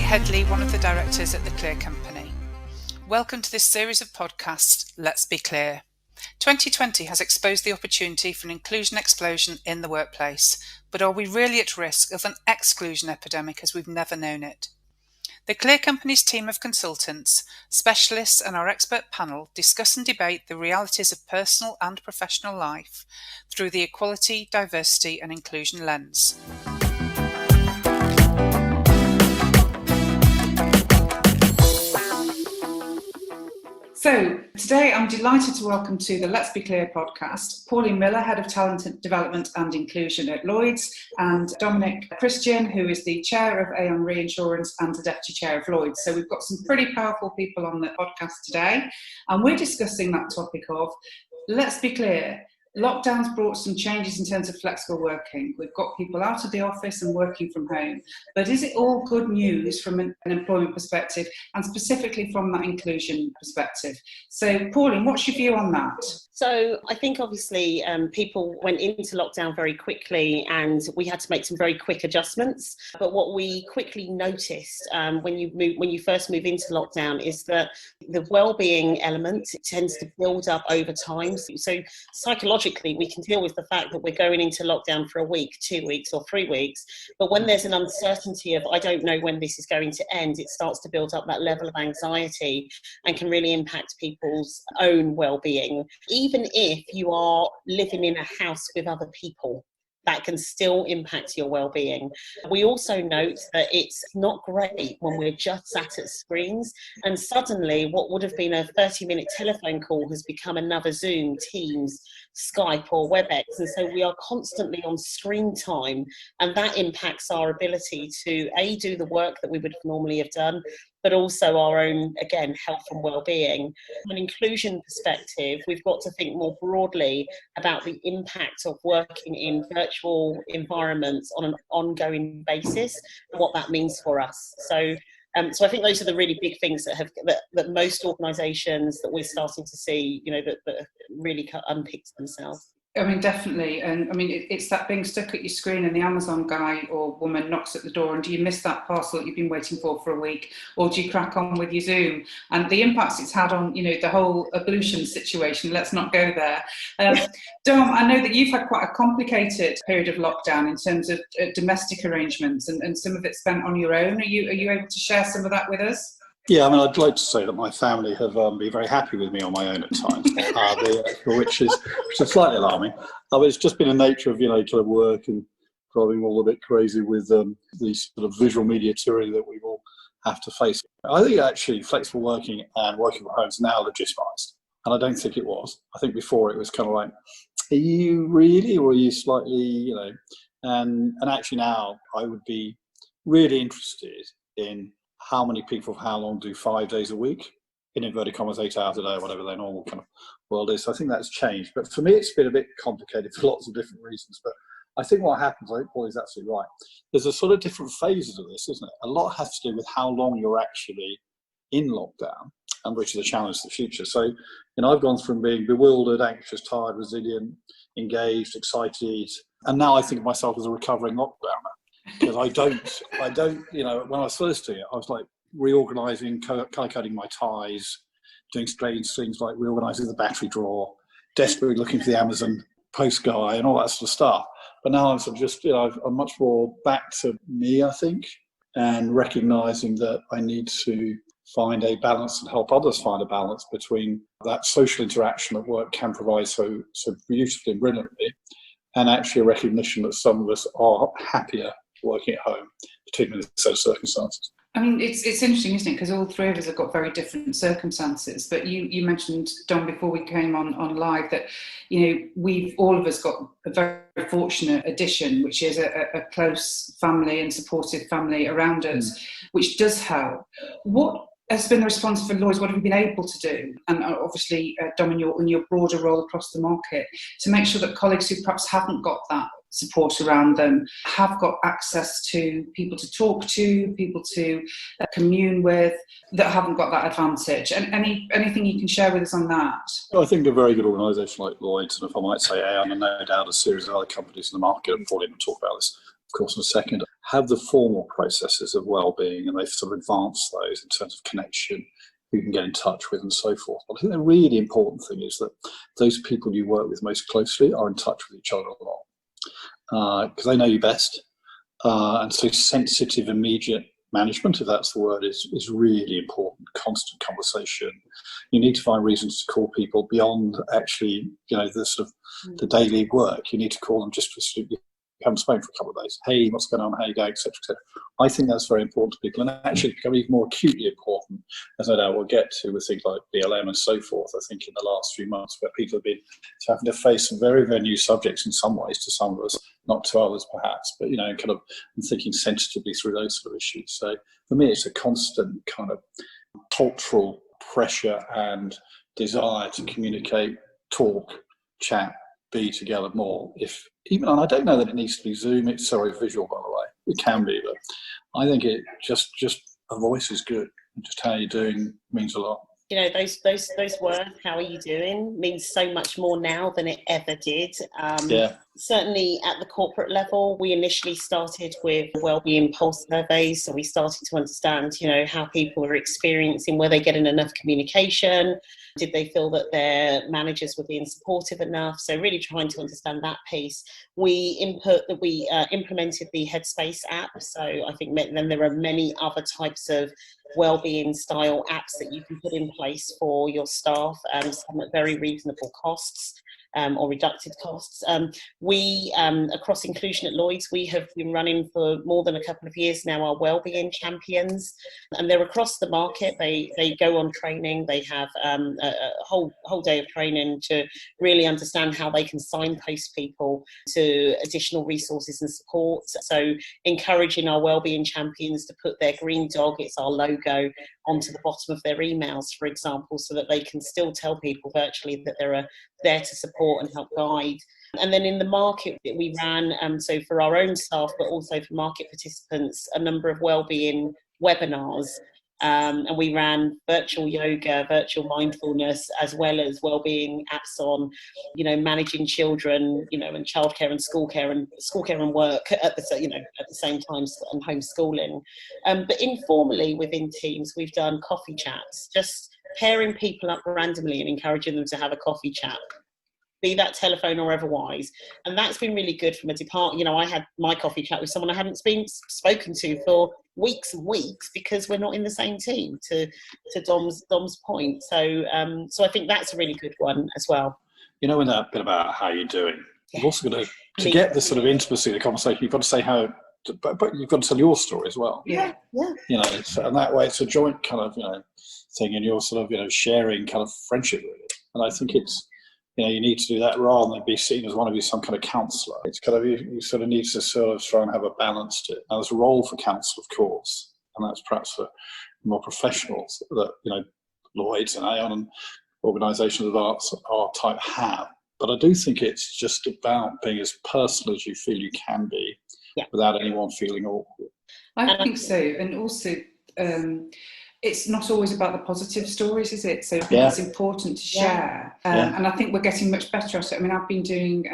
Headley, one of the directors at the Clear Company. Welcome to this series of podcasts, Let's Be Clear. 2020 has exposed the opportunity for an inclusion explosion in the workplace, but are we really at risk of an exclusion epidemic as we've never known it? The Clear Company's team of consultants, specialists and our expert panel discuss and debate the realities of personal and professional life through the equality, diversity and inclusion lens. So today I'm delighted to welcome to the Let's Be Clear podcast, Pauline Miller, Head of Talent Development and Inclusion at Lloyd's, and Dominic Christian, who is the Chair of Aon Reinsurance and the Deputy Chair of Lloyd's. So we've got some pretty powerful people on the podcast today, and we're discussing that topic of, let's be clear, lockdown's brought some changes in terms of flexible working. We've got people out of the office and working from home. But is it all good news from an employment perspective and specifically from that inclusion perspective? So, Pauline, what's your view on that? So I think obviously people went into lockdown very quickly and we had to make some very quick adjustments. But what we quickly noticed when you first move into lockdown is that the well-being element tends to build up over time. So psychologically, we can deal with the fact that we're going into lockdown for a week, 2 weeks or 3 weeks. But when there's an uncertainty of, I don't know when this is going to end, it starts to build up that level of anxiety and can really impact people's own well-being. Even if you are living in a house with other people, that can still impact your well-being. We also note that it's not great when we're just sat at screens and suddenly what would have been a 30-minute telephone call has become another Zoom, Teams, Skype or WebEx. And so we are constantly on screen time and that impacts our ability to do the work that we would normally have done, but also our own, again, health and well-being. From an inclusion perspective, we've got to think more broadly about the impact of working in virtual environments on an ongoing basis and what that means for us. So I think those are the really big things that most organisations that we're starting to see, that really unpicked themselves. I mean, definitely. And I mean, it's that being stuck at your screen and the Amazon guy or woman knocks at the door and do you miss that parcel that you've been waiting for a week, or do you crack on with your Zoom? And the impacts it's had on, the whole ablution situation, let's not go there. Dom, I know that you've had quite a complicated period of lockdown in terms of domestic arrangements and some of it spent on your own. Are you able to share some of that with us? Yeah, I mean, I'd like to say that my family have been very happy with me on my own at times, which is slightly alarming. It's just been a nature of, trying to work and driving all a bit crazy with the sort of visual media tyranny that we all have to face. I think actually flexible working and working from home is now legitimised, and I don't think it was. I think before it was kind of like, are you really, or are you slightly, and actually now I would be really interested in how many people for how long do 5 days a week, in inverted commas, 8 hours a day, or whatever their normal kind of world is. So I think that's changed. But for me, it's been a bit complicated for lots of different reasons. But I think what happens, I think Paul is absolutely right. There's a sort of different phases of this, isn't it? A lot has to do with how long you're actually in lockdown, and which is a challenge to the future. So, I've gone from being bewildered, anxious, tired, resilient, engaged, excited, and now I think of myself as a recovering lockdowner. Because I don't, when I was first doing it, I was like reorganising, cutting my ties, doing strange things like reorganising the battery drawer, desperately looking for the Amazon post guy and all that sort of stuff. But now I'm sort of just, I'm much more back to me, I think, and recognising that I need to find a balance and help others find a balance between that social interaction that work can provide so beautifully and brilliantly, and actually a recognition that some of us are happier working at home, particularly in this set of circumstances. I mean, it's interesting, isn't it? Because all three of us have got very different circumstances. But you mentioned, Dom, before we came on live, that we've all of us got a very fortunate addition, which is a close family and supportive family around us, which does help. What has been the response for Lloyd's? What have you been able to do? And obviously, Dom, in your broader role across the market, to make sure that colleagues who perhaps haven't got that support around them have got access to people to talk to, people to commune with, that haven't got that advantage. And anything you can share with us on that? Well, I think a very good organisation like Lloyd's, and if I might say Aon, and no doubt a series of other companies in the market, and Pauline will talk about this, course, in a second, have the formal processes of well-being, and they've sort of advanced those in terms of connection, who you can get in touch with and so forth. But I think the really important thing is that those people you work with most closely are in touch with each other a lot, because they know you best. And so sensitive, immediate management, if that's the word, is really important. Constant conversation. You need to find reasons to call people beyond actually, the sort of the daily work. You need to call them just for sort of, you haven't spoken for a couple of days. Hey, what's going on? How you going? Etc. Etc. I think that's very important to people, and actually become even more acutely important, as I know we'll get to with things like BLM and so forth. I think in the last few months, where people have been having to face some very, very new subjects in some ways to some of us, not to others perhaps, but kind of thinking sensitively through those sort of issues. So for me, it's a constant kind of cultural pressure and desire to communicate, talk, chat, be together more. And I don't know that it needs to be Zoom. It's sorry, visual, by the way. It can be, but I think it just a voice is good. Just how you're doing means a lot. Those words, how are you doing, means so much more now than it ever did. Certainly at the corporate level, we initially started with wellbeing pulse surveys. So we started to understand, how people are experiencing, were they getting enough communication? Did they feel that their managers were being supportive enough? So really trying to understand that piece. We implemented the Headspace app. So I think then there are many other types of wellbeing style apps that you can put in place for your staff, some at very reasonable costs. Or reduced costs. We, across inclusion at Lloyd's, we have been running for more than a couple of years now our wellbeing champions, and they're across the market. They go on training. They have a whole day of training to really understand how they can signpost people to additional resources and support. So encouraging our wellbeing champions to put their green dog, it's our logo, onto the bottom of their emails, for example, so that they can still tell people virtually that they're there to support and help guide. And then in the market that we ran, so for our own staff, but also for market participants, a number of wellbeing webinars. And we ran virtual yoga, virtual mindfulness, as well as wellbeing apps on, managing children, and childcare and school care and work at the same time, and homeschooling. But informally within teams, we've done coffee chats, just pairing people up randomly and encouraging them to have a coffee chat, be that telephone or otherwise. And that's been really good from a department. I had my coffee chat with someone I hadn't been spoken to for weeks and weeks because we're not in the same team, to Dom's point. So I think that's a really good one as well. In that bit about how you're doing, you've also got to get the sort of intimacy of the conversation, you've got to say but you've got to tell your story as well. Yeah. And that way it's a joint kind of, thing, and you're sort of, sharing kind of friendship really. And I think it's, you need to do that rather than be seen as one of you some kind of counsellor. It's kind of, you sort of need to sort of try and have a balance to it. Now there's a role for counsel, of course, and that's perhaps for more professionals that, Lloyd's and Aon and organisations of our type have. But I do think it's just about being as personal as you feel you can be, without anyone feeling awkward. I think so. And also, it's not always about the positive stories, is it? So I think it's important to share. And I think we're getting much better at it. I mean, I've been doing,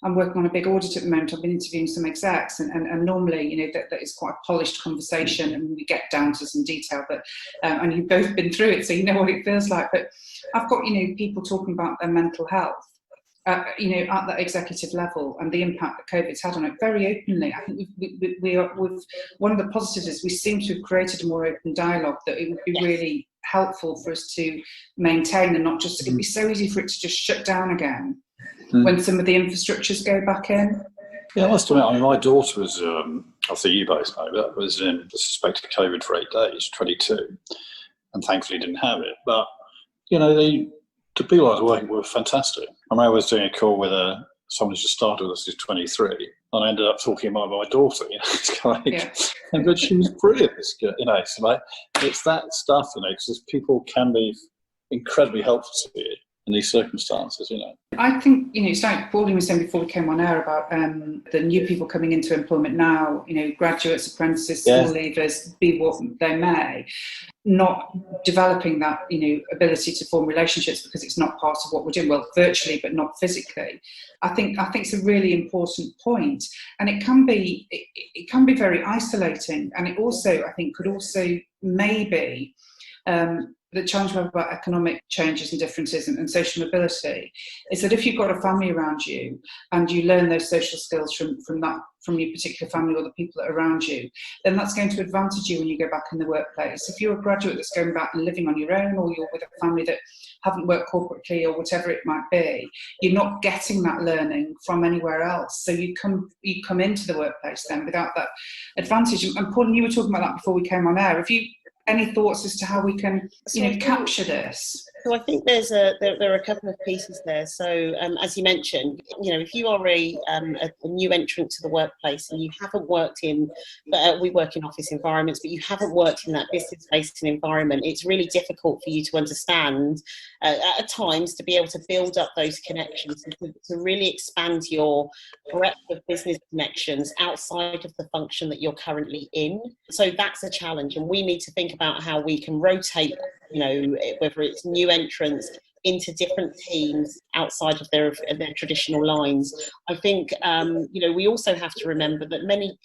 I'm working on a big audit at the moment. I've been interviewing some execs, and normally, that is quite a polished conversation, and we get down to some detail. But and you've both been through it, so you know what it feels like. But I've got, people talking about their mental health, at that executive level, and the impact that COVID's had on it very openly. I think we've one of the positives is we seem to have created a more open dialogue that it would be really helpful for us to maintain, and not just, it'd be so easy for it to just shut down again when some of the infrastructures go back in. Yeah, I must admit, my daughter was, I think you both know, that was suspected COVID for 8 days, 22, and thankfully didn't have it. But, the people I was working with were fantastic. I was doing a call with someone who's just started with us, who's 23, and I ended up talking about my daughter. It's kind of but she was brilliant. It's good, so it's that stuff, because people can be incredibly helpful to you. in these circumstances, you know. I think, it's like Pauline was saying before we came on air about the new people coming into employment now, graduates, apprentices, school leavers, be what they may, not developing that, ability to form relationships because it's not part of what we're doing, well, virtually, but not physically. I think it's a really important point, and it can be very isolating, and it also, I think, could also maybe the challenge we have about economic changes and differences and social mobility is that if you've got a family around you and you learn those social skills from your particular family or the people that are around you, then that's going to advantage you when you go back in the workplace. If you're a graduate that's going back and living on your own, or you're with a family that haven't worked corporately or whatever it might be, you're not getting that learning from anywhere else. So you come into the workplace then without that advantage. And Pauline, you were talking about that before we came on air. Have you any thoughts as to how we can, capture this? So I think there are a couple of pieces there. So as you mentioned, if you are a new entrant to the workplace and you haven't worked in, we work in office environments, but you haven't worked in that business-based environment, it's really difficult for you to understand at times, to be able to build up those connections and to really expand your breadth of business connections outside of the function that you're currently in. So that's a challenge, and we need to think about how we can rotate, whether it's new entrants into different teams outside of their traditional lines. I think, we also have to remember that many,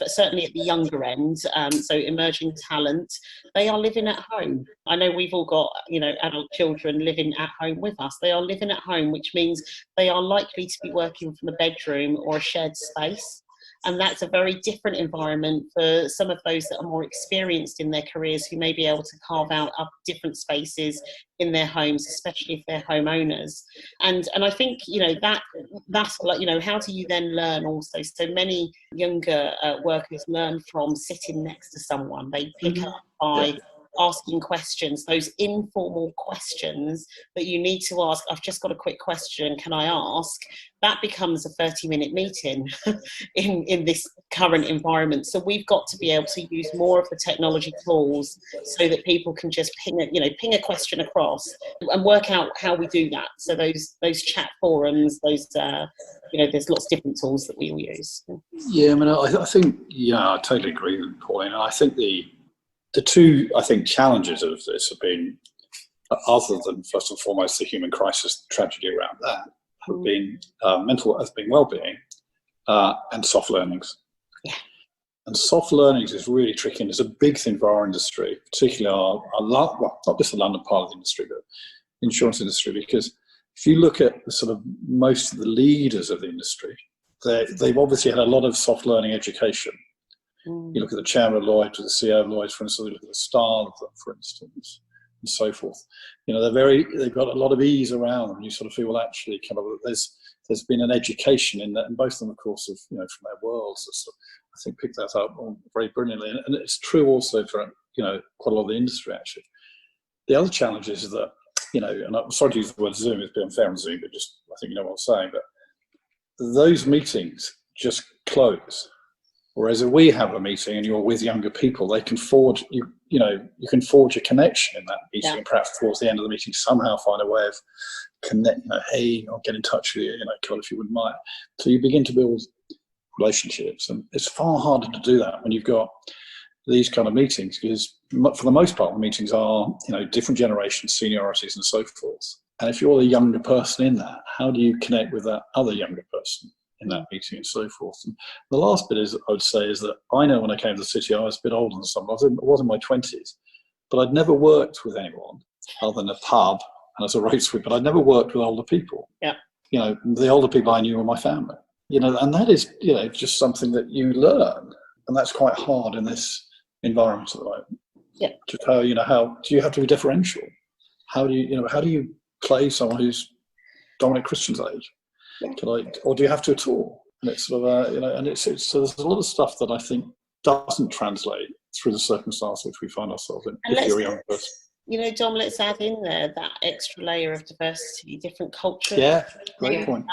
certainly at the younger end, so emerging talent, they are living at home. I know we've all got, adult children living at home with us. They are living at home, which means they are likely to be working from a bedroom or a shared space. And that's a very different environment for some of those that are more experienced in their careers, who may be able to carve out different spaces in their homes, especially if they're homeowners. And I think, that's like, how do you then learn also? So many younger workers learn from sitting next to someone. They pick up by asking questions, those informal questions that you need to ask. I've just got a quick question, can I ask? That becomes a 30-minute meeting in this current environment. So we've got to be able to use more of the technology tools so that people can just ping a question across and work out how we do that. So those chat forums, there's lots of different tools that we will use. Yeah, I mean, I think, I totally agree with Pauline. And I think the two, challenges of this have been, other than first and foremost the human crisis tragedy around that, have been mental health, being well-being, and soft learnings. Yeah. And soft learnings is really tricky, and it's a big thing for our industry, particularly not just the London part of the industry, but the insurance industry, because if you look at the sort of most of the leaders of the industry, they've obviously had a lot of soft learning education. You look at the chairman of Lloyd, to the CEO of Lloyd, for instance, you look at the style of them, for instance, and so forth. They've got a lot of ease around them. You sort of feel, well, actually, kind of, there's been an education in that, and both of them, of course, have, from their worlds, I think, picked that up very brilliantly. And it's true also for, quite a lot of the industry, actually. The other challenge is that, and I'm sorry to use the word Zoom, it's a bit unfair on Zoom, but just, I think you know what I'm saying, but those meetings just close. Whereas if we have a meeting and you're with younger people, they can forge you can forge a connection in that meeting, and perhaps towards the end of the meeting somehow find a way of connect. Hey, I'll get in touch with you. God, if you wouldn't mind. So you begin to build relationships, and it's far harder to do that when you've got these kind of meetings, because for the most part, the meetings are different generations, seniorities, and so forth. And if you're the younger person in that, how do you connect with that other younger person in that meeting and so forth? And the last bit I would say is that I know when I came to the city, I was a bit older than some. I was in my 20s, but I'd never worked with anyone other than a pub and as a road sweep, but I'd never worked with older people. Yeah. The older people I knew were my family. And that is, just something that you learn, and that's quite hard in this environment at the moment. Yeah. Just how do you have to be differential? How do you play someone who's Dominic Christian's age? Or do you have to at all? And it's sort of, so there's a lot of stuff that I think doesn't translate through the circumstance which we find ourselves in, if you're a young person. You know, Dom, let's add in there that extra layer of diversity, different cultures. Yeah, great point.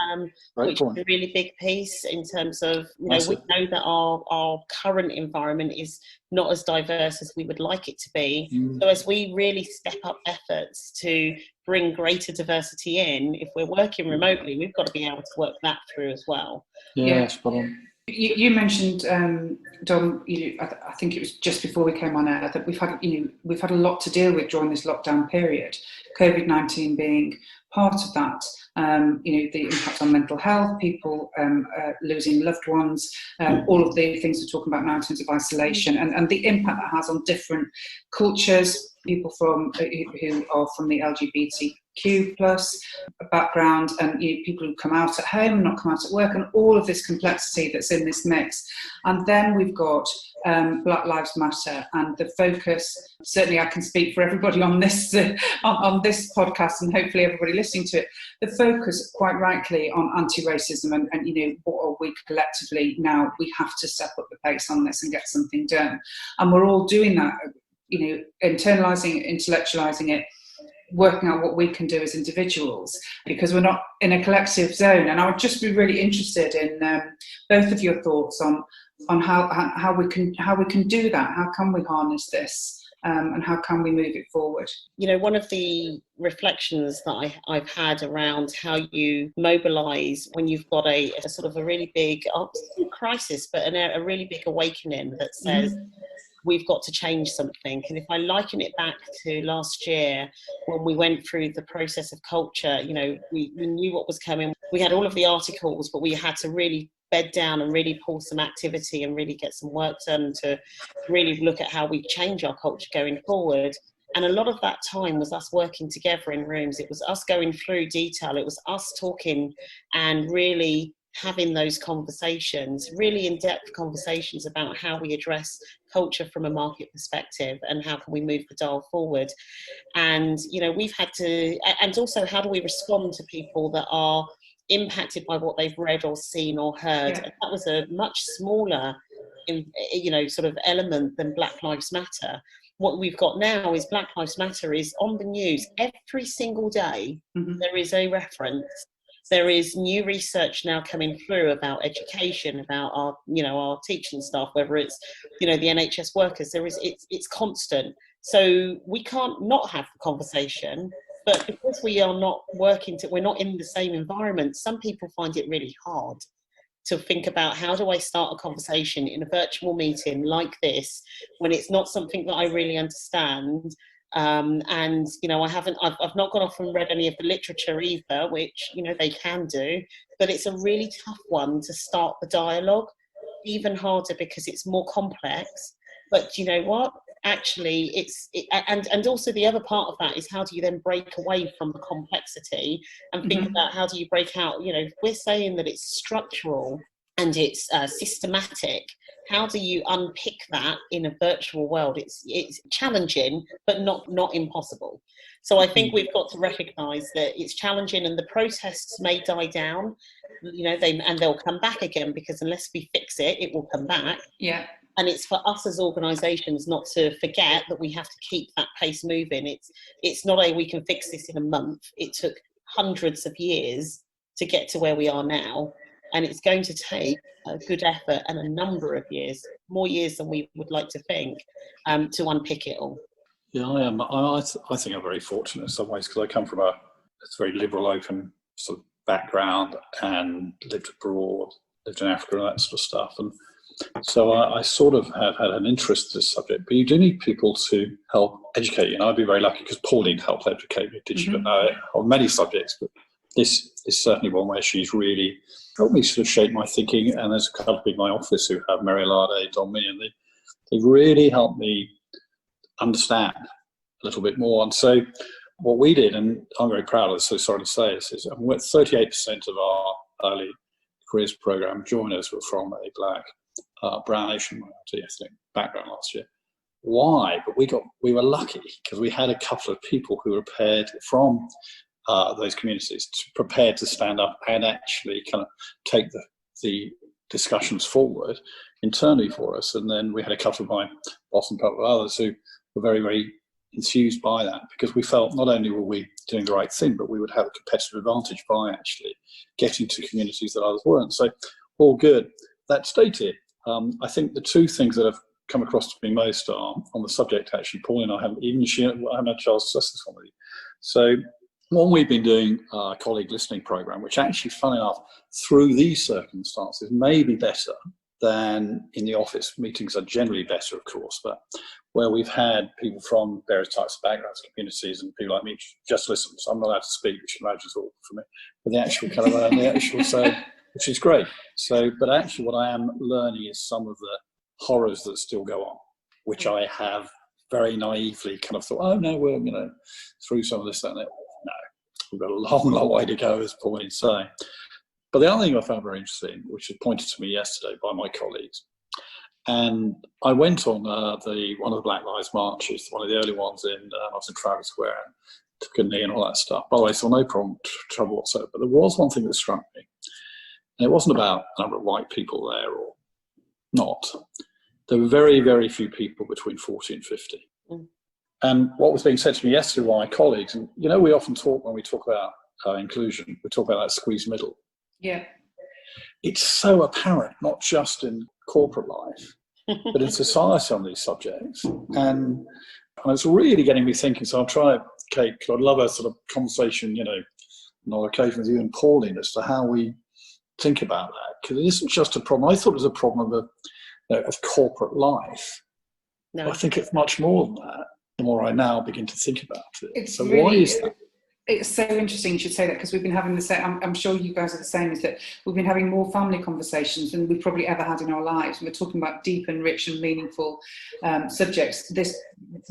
Which is a really big piece in terms of, you know, we know that our current environment is not as diverse as we would like it to be. So as we really step up efforts to bring greater diversity in, if we're working remotely, we've got to be able to work that through as well. Yeah, spot on. You mentioned, Dom. I think it was just before we came on air that we've had a lot to deal with during this lockdown period. COVID-19 being part of that. The impact on mental health, people losing loved ones, all of the things we're talking about now in terms of isolation, and the impact that has on different cultures, people who are from the LGBTQ plus background, and people who come out at home and not come out at work, and all of this complexity that's in this mix. And then we've got Black Lives Matter, and the focus, certainly I can speak for everybody on this on this podcast, and hopefully everybody listening to it, the focus quite rightly on anti-racism, and what are we collectively now, we have to step up the pace on this and get something done. And we're all doing that, internalising it, intellectualising it, working out what we can do as individuals, because we're not in a collective zone. And I would just be really interested in both of your thoughts on how we can do that. How can we harness this, and how can we move it forward? One of the reflections that I've had around how you mobilise when you've got a sort of a really big crisis, but a really big awakening that says, we've got to change something. And if I liken it back to last year, when we went through the process of culture, we knew what was coming. We had all of the articles, but we had to really bed down and really pull some activity and really get some work done to really look at how we change our culture going forward. And a lot of that time was us working together in rooms. It was us going through detail. It was us talking and really having those conversations, really in-depth conversations about how we address culture from a market perspective and how can we move the dial forward. And, we've had to, and also how do we respond to people that are impacted by what they've read or seen or heard. And that was a much smaller, sort of element than Black Lives Matter. What we've got now is Black Lives Matter is on the news every single day. There is a reference. There is new research now coming through about education, about our teaching staff, whether it's, the NHS workers. It's constant. So we can't not have the conversation, but because we are not we're not in the same environment, some people find it really hard to think about how do I start a conversation in a virtual meeting like this when it's not something that I really understand. And I've not gone off and read any of the literature either, which they can do, but it's a really tough one to start the dialogue, even harder because it's more complex. But you know what, actually and also the other part of that is how do you then break away from the complexity and think about how do you break out, if we're saying that it's structural and it's systematic, how do you unpick that in a virtual world? It's challenging, but not impossible. So I think we've got to recognise that it's challenging, and the protests may die down, they'll come back again, because unless we fix it, it will come back. Yeah. And it's for us as organisations not to forget that we have to keep that pace moving. It's not we can fix this in a month. It took hundreds of years to get to where we are now. And it's going to take a good effort and a number of years, more years than we would like to think, to unpick it all. Yeah, I am. I think I'm very fortunate in some ways, because I come from a very liberal, open sort of background and lived abroad, lived in Africa and that sort of stuff. And so I sort of have had an interest in this subject, but you do need people to help educate you. And I'd be very lucky because Pauline helped educate me, did she? But no, on many subjects, but this is certainly one where she's really helped me sort of shape my thinking. And there's a couple of people in my office who have Mary Larde, Dominic, and they really helped me understand a little bit more. And so what we did, and I'm very proud of this, so sorry to say this, is 38% of our early careers program joiners were from a black, brown, Asian minority ethnic background last year. Why? But we were lucky because we had a couple of people who were prepared from those communities, prepared to stand up and actually kind of take the discussions forward internally for us. And then we had a couple of my boss and a couple of others who were very, very enthused by that, because we felt not only were we doing the right thing, but we would have a competitive advantage by actually getting to communities that others weren't. So all good. That stated, I think the two things that have come across to me most are on the subject, actually, Pauline and I haven't had a chance to discuss this one with you. So one, we've been doing a colleague listening program, which actually, fun enough, through these circumstances may be better than in the office. Meetings are generally better, of course, but where we've had people from various types of backgrounds, communities, and people like me just listen. So I'm not allowed to speak, which I imagine is awful for me. But the actual kind of the actual so, which is great. So, but actually, what I am learning is some of the horrors that still go on, which I have very naively kind of thought, oh no, we're through some of this, that, and that. No, we've got a long, long way to go, as Pauline saying. But the other thing I found very interesting, which was pointed to me yesterday by my colleagues, and I went on one of the Black Lives marches, one of the early ones I was in Trafalgar Square, and took a knee and all that stuff. By the way, so no trouble whatsoever. But there was one thing that struck me, and it wasn't about a number of white people there or not. There were very, very few people between 40 and 50. Mm. And what was being said to me yesterday by my colleagues, and we often talk, when we talk about inclusion, we talk about that squeeze middle. Yeah. It's so apparent, not just in corporate life, but in society on these subjects. And it's really getting me thinking. So I'll try, Kate, because I'd love a sort of conversation, on occasion with you and Pauline as to how we think about that. Because it isn't just a problem. I thought it was a problem of corporate life. No. I think it's much more than that, the more I now begin to think about it. So really, why is that? It's so interesting you should say that, because we've been having the same, I'm sure you guys are the same, is that we've been having more family conversations than we've probably ever had in our lives. We're talking about deep and rich and meaningful subjects, this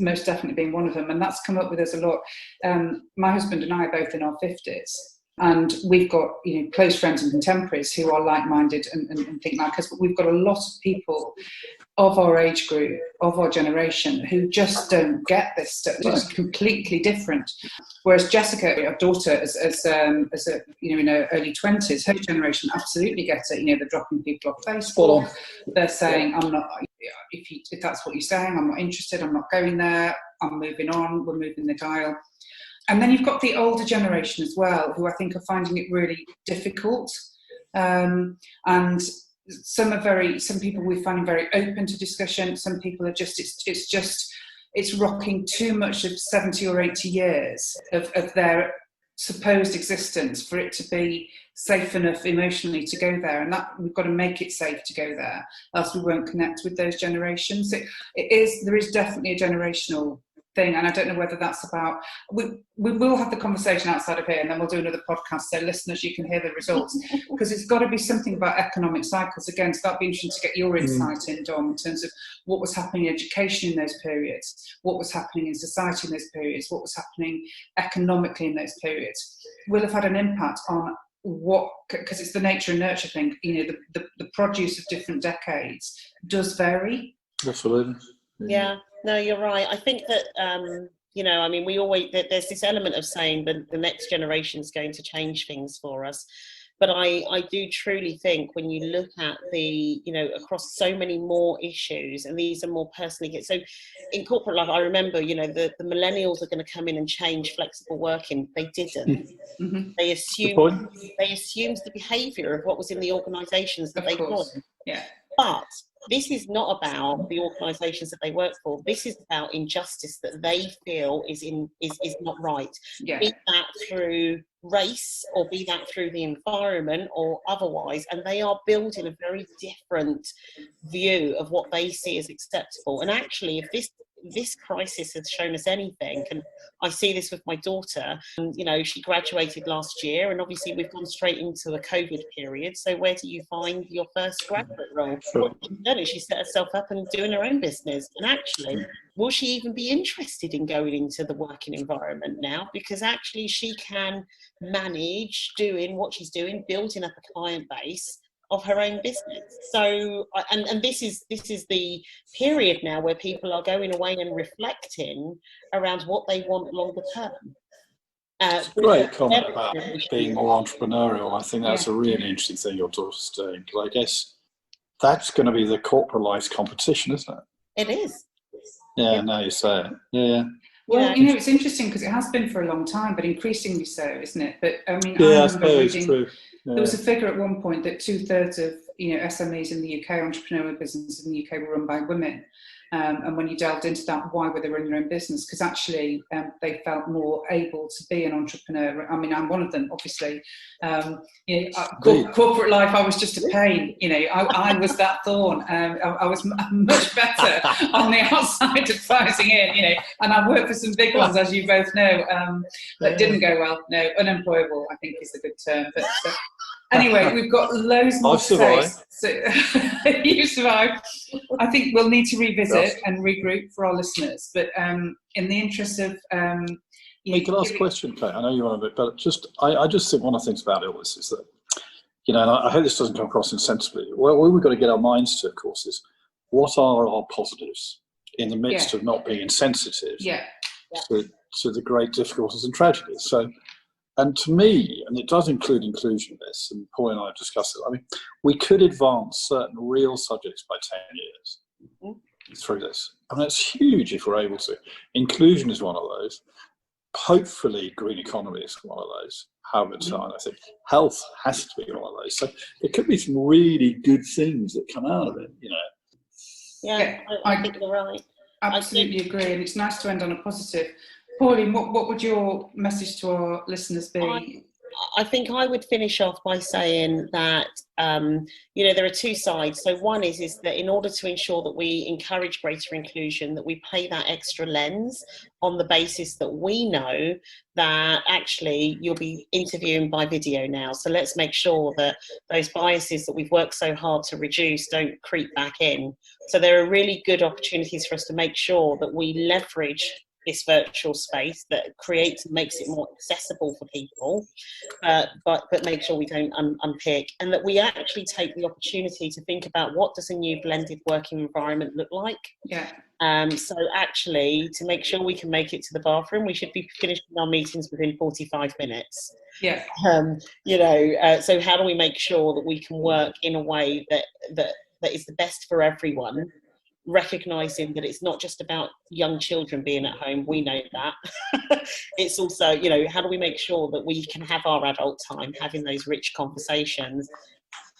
most definitely being one of them, and that's come up with us a lot. My husband and I are both in our 50s, and we've got close friends and contemporaries who are like-minded and think like us, but we've got a lot of people of our age group, of our generation, who just don't get this stuff. It's completely different. Whereas Jessica, our daughter, as in her early 20s, her generation absolutely gets it. They're dropping people off Facebook. They're saying, I'm not, if that's what you're saying, I'm not interested, I'm not going there, I'm moving on, we're moving the dial. And then you've got the older generation as well, who I think are finding it really difficult. And some people we're finding very open to discussion. Some people are just, it's rocking too much of 70 or 80 years of their supposed existence for it to be safe enough emotionally to go there. And that we've got to make it safe to go there, else we won't connect with those generations. There is definitely a generational thing, and I don't know whether that's about, we will have the conversation outside of here, and then we'll do another podcast so listeners you can hear the results, because it's got to be something about economic cycles again. So that'd be interesting to get your insight in, Dom, in terms of what was happening in education in those periods, what was happening in society in those periods, what was happening economically in those periods will have had an impact on what, because it's the nature and nurture thing, the produce of different decades does vary. Absolutely. Yeah, no, you're right. I think that, we always, there's this element of saying that the next generation is going to change things for us. But I do truly think when you look at across so many more issues, and these are more personally, so in corporate life, I remember, the millennials are going to come in and change flexible working. They didn't. Mm-hmm. They assumed the behaviour of what was in the organisations that they joined. Yeah. But this is not about the organisations that they work for. This is about injustice that they feel is not right. Yeah. Be that through race, or be that through the environment, or otherwise. And they are building a very different view of what they see as acceptable. And actually, if this crisis has shown us anything, and I see this with my daughter, she graduated last year, and obviously we've gone straight into a COVID period. So where do you find your first graduate role? Sure. What she's done is she set herself up and doing her own business. And actually, will she even be interested in going into the working environment now? Because actually she can manage doing what she's doing, building up a client base of her own business. So, and this is the period now where people are going away and reflecting around what they want longer term. Great comment about being more entrepreneurial. I think that's a really interesting thing your daughter's doing, because I guess that's going to be the corporatised competition, isn't it? It is. Yeah, now you say it. Yeah. Well, it's interesting because it has been for a long time, but increasingly so, isn't it? But I mean, Yeah, I remember reading, true. Yeah. there was a figure at one point that 2/3 of SMEs in the UK, entrepreneurial businesses in the UK, were run by women. And when you delved into that, why were they running their own business? Because actually they felt more able to be an entrepreneur. I mean, I'm one of them, obviously. Corporate life, I was just a pain. I was that thorn. I was much better on the outside advising in, and I worked for some big ones, as you both know, that didn't go well. No, unemployable, I think is a good term. But anyway, we've got loads more to say. So you survived. I think we'll need to revisit and regroup for our listeners. But in the interest of... you can ask a question, Kate. I know you want a bit, but I just think one of the things about illness is that, and I hope this doesn't come across insensibly. Well, what we've got to get our minds to, of course, is what are our positives in the midst of not being insensitive to the great difficulties and tragedies. So, and to me, and it does include inclusion, this, and Pauline and I have discussed it, I mean, we could advance certain real subjects by 10 years through this. I mean, it's huge if we're able to. Inclusion is one of those. Hopefully, green economy is one of those. However, I think health has to be one of those. So there could be some really good things that come out of it, Yeah, I think you're right. Absolutely agree, and it's nice to end on a positive. Pauline, what would your message to our listeners be? I think I would finish off by saying that, there are two sides. So one is that in order to ensure that we encourage greater inclusion, that we play that extra lens on the basis that we know that actually you'll be interviewing by video now. So let's make sure that those biases that we've worked so hard to reduce don't creep back in. So there are really good opportunities for us to make sure that we leverage this virtual space that creates and makes it more accessible for people, but make sure we don't unpick, and that we actually take the opportunity to think about what does a new blended working environment look like. So actually, to make sure we can make it to the bathroom, we should be finishing our meetings within 45 minutes. So how do we make sure that we can work in a way that is the best for everyone, recognising that it's not just about young children being at home, we know that. It's also, how do we make sure that we can have our adult time, having those rich conversations,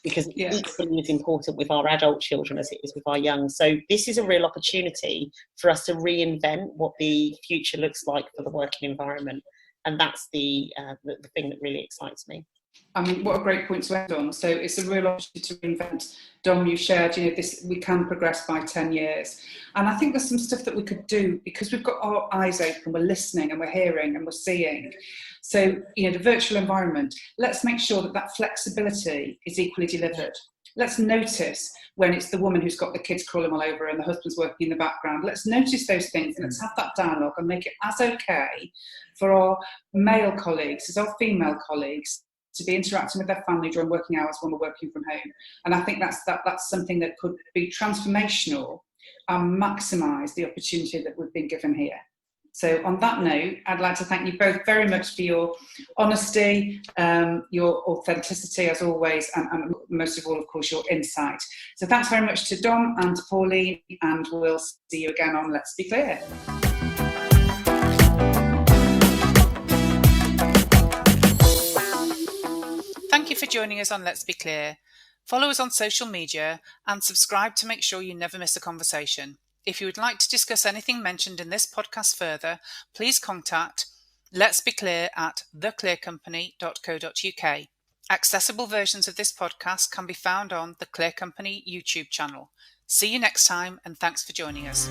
because equally is important with our adult children as it is with our young. So this is a real opportunity for us to reinvent what the future looks like for the working environment. And that's the thing that really excites me. I mean, what a great point to end on. So it's a real opportunity to reinvent. Dom, you shared, this, we can progress by 10 years. And I think there's some stuff that we could do because we've got our eyes open, we're listening and we're hearing and we're seeing. So, the virtual environment, let's make sure that flexibility is equally delivered. Let's notice when it's the woman who's got the kids crawling all over and the husband's working in the background. Let's notice those things and let's have that dialogue and make it as okay for our male colleagues as our female colleagues to be interacting with their family during working hours when we're working from home. And I think that's something that could be transformational and maximise the opportunity that we've been given here. So on that note, I'd like to thank you both very much for your honesty, your authenticity as always, and most of all, of course, your insight. So thanks very much to Dom and to Pauline, and we'll see you again on Let's Be Clear. Thank you for joining us on Let's Be Clear. Follow us on social media and subscribe to make sure you never miss a conversation. If you would like to discuss anything mentioned in this podcast further, please contact Let's Be Clear at theclearcompany.co.uk. Accessible versions of this podcast can be found on the Clear Company YouTube channel. See you next time, and thanks for joining us.